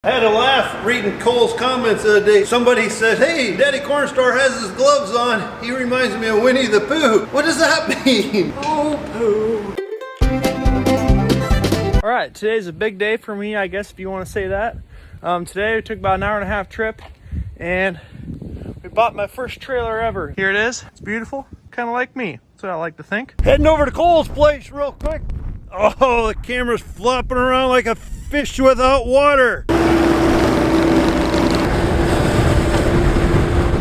I had a laugh reading Cole's comments the other day. Somebody said, hey, Daddy Cornstar has his gloves on. He reminds me of Winnie the Pooh. What does that mean? Oh, Pooh. All right, today's a big day for me, I guess, if you want to say that. Today we took about an hour-and-a-half trip, and we bought my first trailer ever. Here it is. It's beautiful, kind of like me. That's what I like to think. Heading over to Cole's place real quick. Oh, the camera's flopping around like a fish without water.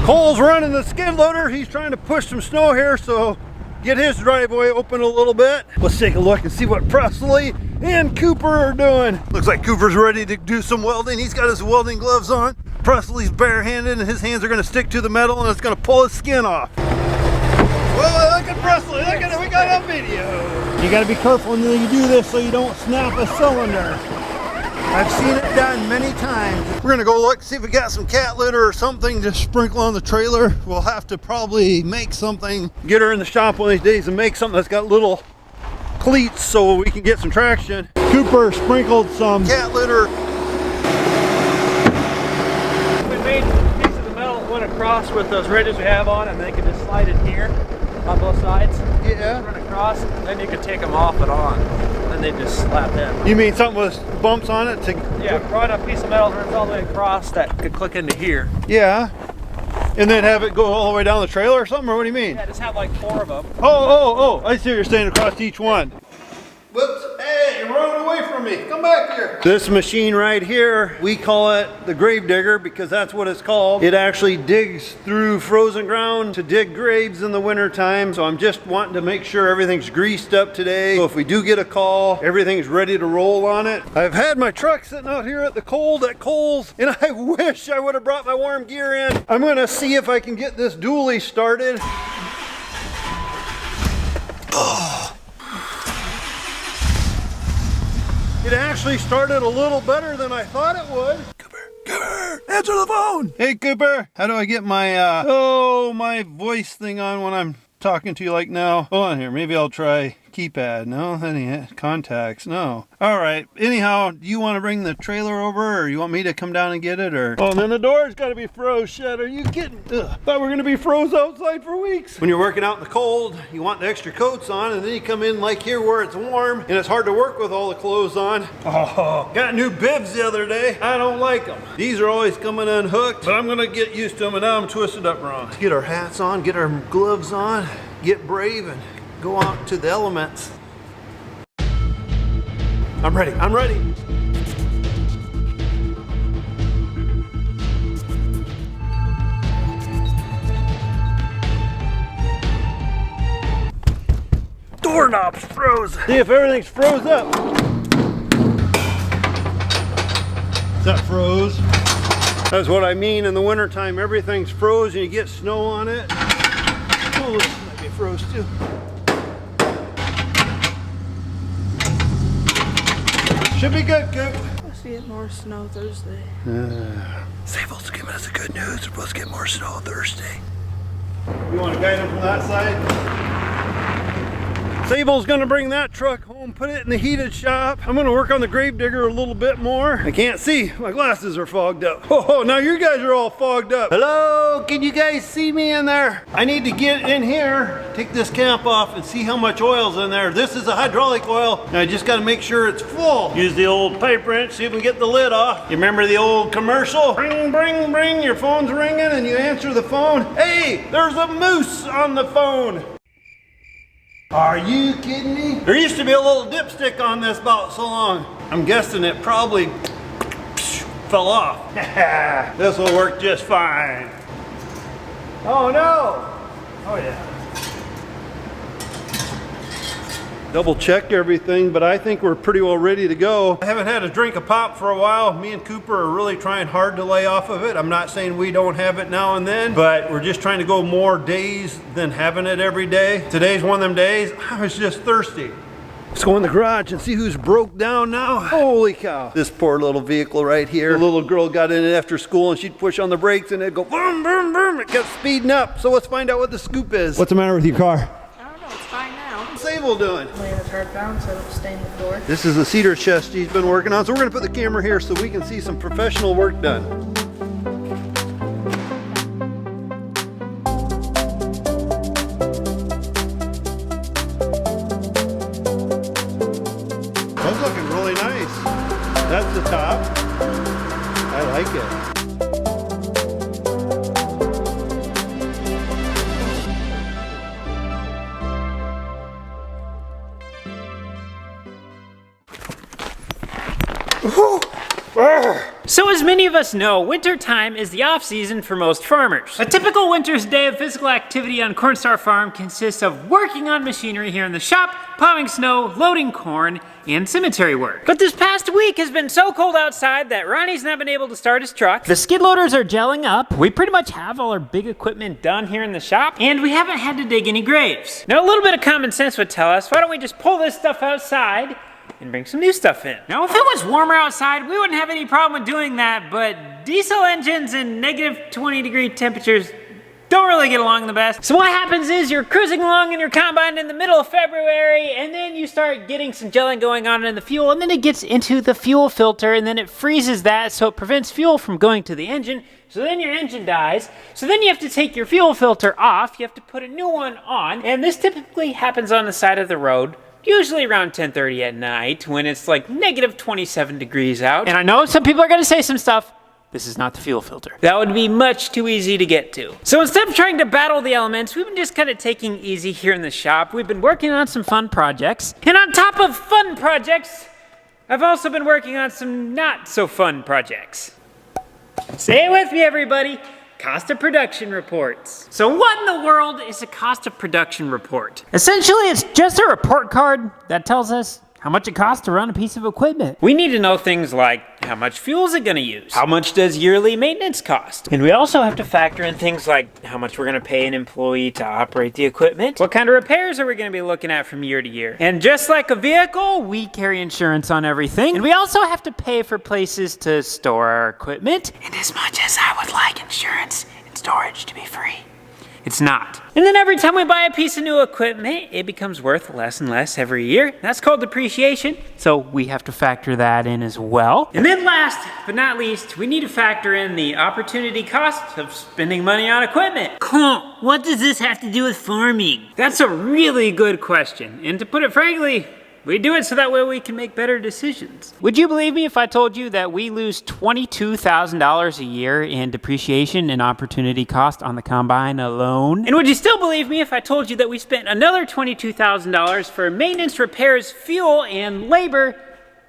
Cole's running the skid loader. He's trying to push some snow here, so get his driveway open a little bit. Let's take a look and see what Presley and Cooper are doing. Looks like Cooper's ready to do some welding. He's got his welding gloves on. Presley's barehanded and his hands are gonna stick to the metal and it's gonna pull his skin off. Whoa, look at Presley, look at it, we got a video. You gotta be careful when you do this so you don't snap a cylinder. I've seen it done many times. We're gonna go look, see if we got some cat litter or something to sprinkle on the trailer. We'll have to probably make something, get her in the shop one of these days and make something that's got little cleats so we can get some traction. Cooper sprinkled some cat litter. We made a piece of the metal that went across with those radios we have on, and they can just slide it here on both sides. Yeah. Run across, and then you can take them off and on. And then they just slap in. You mean something with bumps on it? Yeah, run a piece of metal runs all the way across that could click into here. Yeah. And then have it go all the way down the trailer or something, or what do you mean? Yeah, just have like 4 of them. Oh, I see what you're saying, across each one. Whoops, hey, you're running away from me. Come back here. This machine right here, we call it the grave digger because that's what it's called. It actually digs through frozen ground to dig graves in the winter time. So I'm just wanting to make sure everything's greased up today. So if we do get a call, everything's ready to roll on it. I've had my truck sitting out here at the cold at Cole's, and I wish I would have brought my warm gear in. I'm gonna see if I can get this dually started. Oh. It actually started a little better than I thought it would. Cooper, answer the phone. Hey Cooper, how do I get my my voice thing on when I'm talking to you like now? Hold on here, maybe I'll try keypad. No, that ain't it. Contacts, no. All right, anyhow, do you want to bring the trailer over or you want me to come down and get it or? Oh, and then the door's got to be froze shut. Are you kidding? Ugh. Thought we were going to be froze outside for weeks. When you're working out in the cold, you want the extra coats on and then you come in like here where it's warm and it's hard to work with all the clothes on. Oh, got new bibs the other day. I don't like them. These are always coming unhooked, but I'm going to get used to them and now I'm twisted up wrong. Let's get our hats on, get our gloves on, get brave and go out to the elements. I'm ready, I'm ready. Doorknob's froze. See if everything's froze up. Is that froze? That's what I mean in the wintertime. Everything's froze and you get snow on it. Oh, this might be froze too. Should be good, Coop. Let's get more snow Thursday. Sable's giving us the good news. We're supposed to get more snow Thursday. You want to guide him from that side? Sable's gonna bring that truck home, put it in the heated shop. I'm gonna work on the grave digger a little bit more. I can't see, my glasses are fogged up. Oh, now you guys are all fogged up. Hello, can you guys see me in there? I need to get in here, take this cap off and see how much oil's in there. This is a hydraulic oil, and I just gotta make sure it's full. Use the old pipe wrench, see if we can get the lid off. You remember the old commercial? Bring, bring, bring, your phone's ringing and you answer the phone. Hey, there's a moose on the phone. Are you kidding me? There used to be a little dipstick on this about so long. I'm guessing it probably fell off. This will work just fine. Oh no! Oh yeah. Double check everything, but I think we're pretty well ready to go. I haven't had a drink of pop for a while. Me and Cooper are really trying hard to lay off of it. I'm not saying we don't have it now and then, but we're just trying to go more days than having it every day. Today's one of them days. I was just thirsty. Let's go in the garage and see who's broke down now. Holy cow. This poor little vehicle right here. The little girl got in it after school and she'd push on the brakes and it'd go boom, boom, boom. It kept speeding up. So let's find out what the scoop is. What's the matter with your car? I don't know, it's fine now. What's Sable doing? Laying hard bound so it'll stain the floor. This is the cedar chest he's been working on. So we're gonna put the camera here so we can see some professional work done. That's looking really nice. That's the top. I like it. So as many of us know, winter time is the off-season for most farmers. A typical winter's day of physical activity on Cornstar Farm consists of working on machinery here in the shop, plowing snow, loading corn, and cemetery work. But this past week has been so cold outside that Ronnie's not been able to start his truck. The skid loaders are gelling up. We pretty much have all our big equipment done here in the shop, and we haven't had to dig any graves. Now a little bit of common sense would tell us, why don't we just pull this stuff outside and bring some new stuff in. Now, if it was warmer outside, we wouldn't have any problem with doing that, but diesel engines and negative 20-degree temperatures don't really get along the best. So what happens is you're cruising along in your combine in the middle of February, and then you start getting some gelling going on in the fuel, and then it gets into the fuel filter, and then it freezes that, so it prevents fuel from going to the engine. So then your engine dies. So then you have to take your fuel filter off. You have to put a new one on, and this typically happens on the side of the road, usually around 10:30 at night when it's like negative 27 degrees out. And I know some people are gonna say some stuff. This is not the fuel filter. That would be much too easy to get to. So instead of trying to battle the elements, we've been just kind of taking easy here in the shop. We've been working on some fun projects. And on top of fun projects, I've also been working on some not so fun projects. Say it with me, everybody. Cost of production reports. So what in the world is a cost of production report? Essentially, it's just a report card that tells us how much it costs to run a piece of equipment. We need to know things like, how much fuel is it gonna use? How much does yearly maintenance cost? And we also have to factor in things like how much we're gonna pay an employee to operate the equipment. What kind of repairs are we gonna be looking at from year to year? And just like a vehicle, we carry insurance on everything. And we also have to pay for places to store our equipment. And as much as I would like insurance and storage to be free, it's not. And then every time we buy a piece of new equipment, it becomes worth less and less every year. That's called depreciation, so we have to factor that in as well. And then last but not least, we need to factor in the opportunity cost of spending money on equipment. Clint, what does this have to do with farming? That's a really good question, and to put it frankly, we do it so that way we can make better decisions. Would you believe me if I told you that we lose $22,000 a year in depreciation and opportunity cost on the combine alone? And would you still believe me if I told you that we spent another $22,000 for maintenance, repairs, fuel, and labor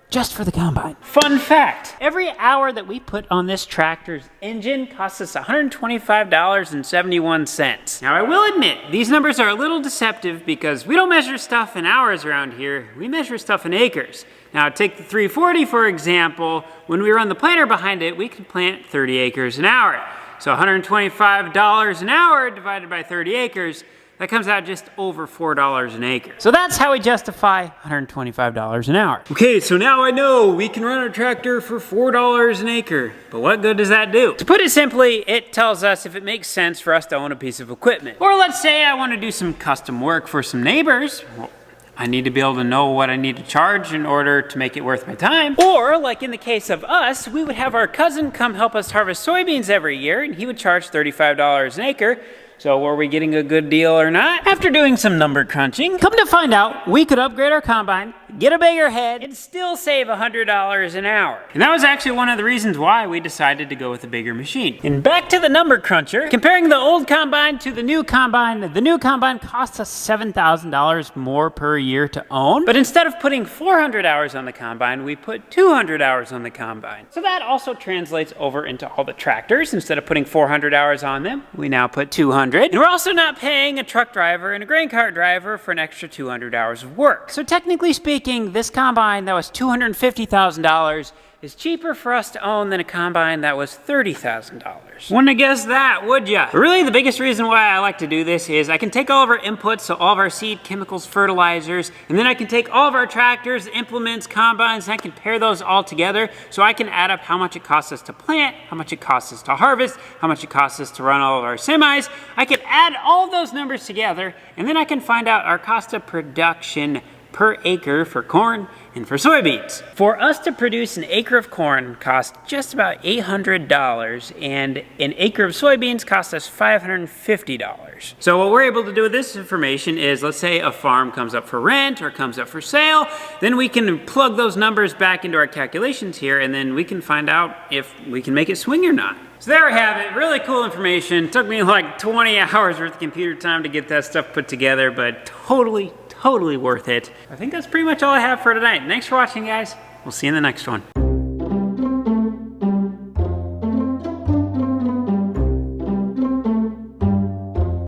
just for the combine? Fun fact, every hour that we put on this tractor's engine costs us $125.71. Now I will admit, these numbers are a little deceptive because we don't measure stuff in hours around here, we measure stuff in acres. Now take the 340 for example, when we run the planter behind it, we can plant 30 acres an hour. So $125 an hour divided by 30 acres, that comes out just over $4 an acre. So that's how we justify $125 an hour. Okay, so now I know we can run our tractor for $4 an acre, but what good does that do? To put it simply, it tells us if it makes sense for us to own a piece of equipment. Or let's say I want to do some custom work for some neighbors. Well, I need to be able to know what I need to charge in order to make it worth my time. Or, like in the case of us, we would have our cousin come help us harvest soybeans every year, and he would charge $35 an acre. So were we getting a good deal or not? After doing some number crunching, come to find out, we could upgrade our combine, get a bigger head, and still save $100 an hour. And that was actually one of the reasons why we decided to go with a bigger machine. And back to the number cruncher, comparing the old combine to the new combine costs us $7,000 more per year to own. But instead of putting 400 hours on the combine, we put 200 hours on the combine. So that also translates over into all the tractors. Instead of putting 400 hours on them, we now put 200. And we're also not paying a truck driver and a grain cart driver for an extra 200 hours of work. So technically speaking, this combine that was $250,000 is cheaper for us to own than a combine that was $30,000. Wouldn't have guessed that, would ya? But really the biggest reason why I like to do this is I can take all of our inputs, so all of our seed, chemicals, fertilizers, and then I can take all of our tractors, implements, combines, and I can pair those all together so I can add up how much it costs us to plant, how much it costs us to harvest, how much it costs us to run all of our semis. I can add all of those numbers together, and then I can find out our cost of production per acre for corn and for soybeans. For us to produce an acre of corn costs just about $800, and an acre of soybeans costs us $550. So what we're able to do with this information is, let's say a farm comes up for rent or comes up for sale, then we can plug those numbers back into our calculations here, and then we can find out if we can make it swing or not. So there we have it, really cool information. It took me like 20 hours worth of computer time to get that stuff put together, but totally worth it. I think that's pretty much all I have for tonight. Thanks for watching, guys. We'll see you in the next one.